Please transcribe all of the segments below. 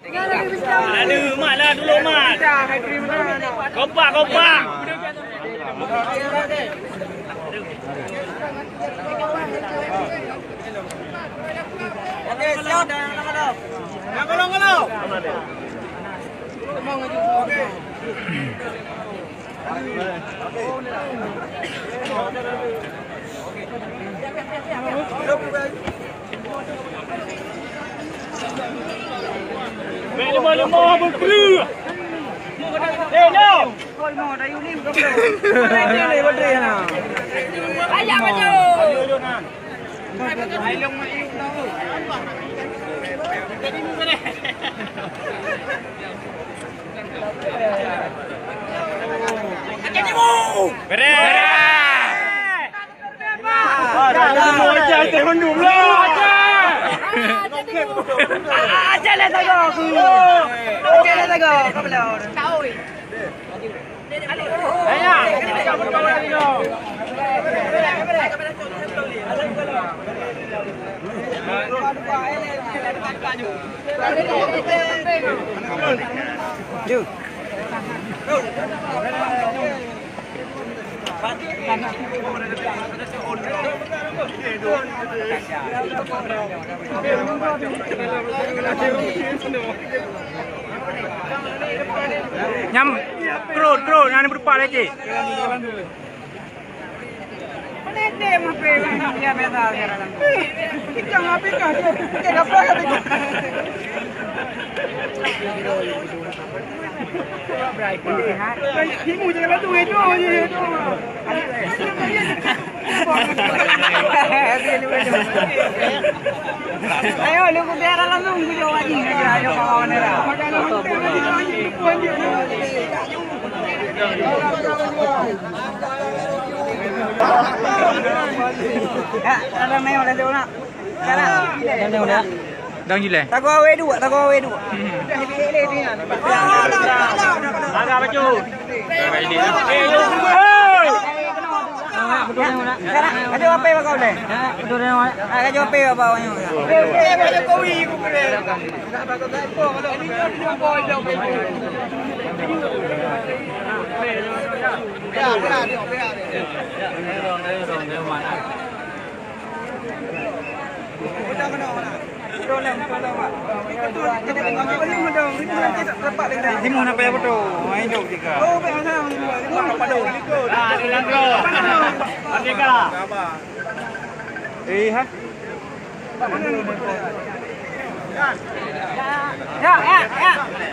Aduh, mak lah dulu mak. Kompak, kompak. Okey, siap. Yang kalau. Okey. Lemah-lemah berkelu. No. Koi mau dah uni berapa? Berapa na? Ayam maju. Ailong mai tahu. Beres. Semua aja teh mendum lah. Aja le tago. Aja le tago. Kau belau. Tahu. Ayah, kita berkawan lagi dong. Jom. Nyam, kerut, yang berdepan lagi. Ini mape dia beda sekarang. Kita ngapain kan? Kita dapat kan? Himu jangan tu itu aja itu. Ayo, lu biar langsung video lagi. Ayo kawan era. Ya, ada mayo ada tu nak. Sekarang. Dang gila. Tago awe dua. Agak baju. Sekarang ada apa yang kau le? Betul ni. Ada apa yang bawa ni? Ada kowi aku kena. Himu nak payah betul. Main jauh juga. Oh, payah sana. Padu. Di Landro. Merdeka. Ha?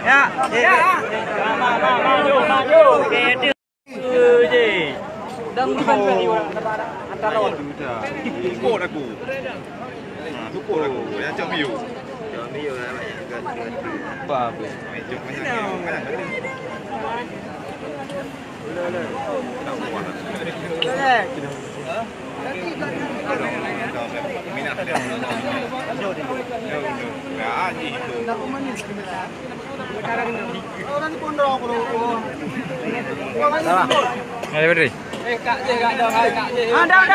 Ya. Maju. Kete. Je. Dang bukan beli orang antara orang. Ikut aku. Ikut aku. Yang cak miu. Apa? Cak banyak. Minat dia. Ya, itu. Orang di pondok kalau. Ada beri. Kak je, kak dah.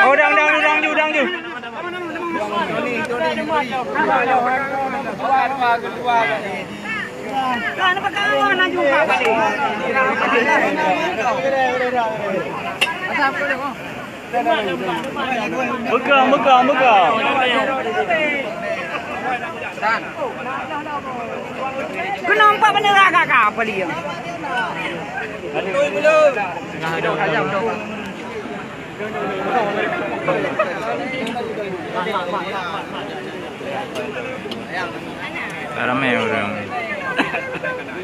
Oh, dang ju. Kan apa kawan nak juga balik. Megah. Kau nampak benda kakak apa dia? Ramai orang.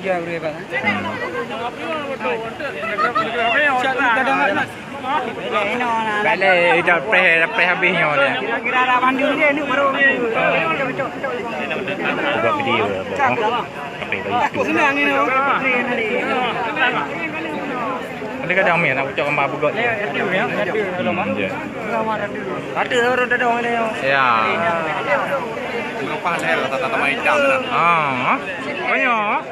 Dia berapa? Balik dah pre habisnya dia. Kira-kira dah pandu dia ni baru. Buat video tapi bagi. Senang ni. Ada kadang ambil nak ucap gambar bugot dia. Ada orang dah orang ni. Ya. Lepas leher tata-tata macam. Banyak.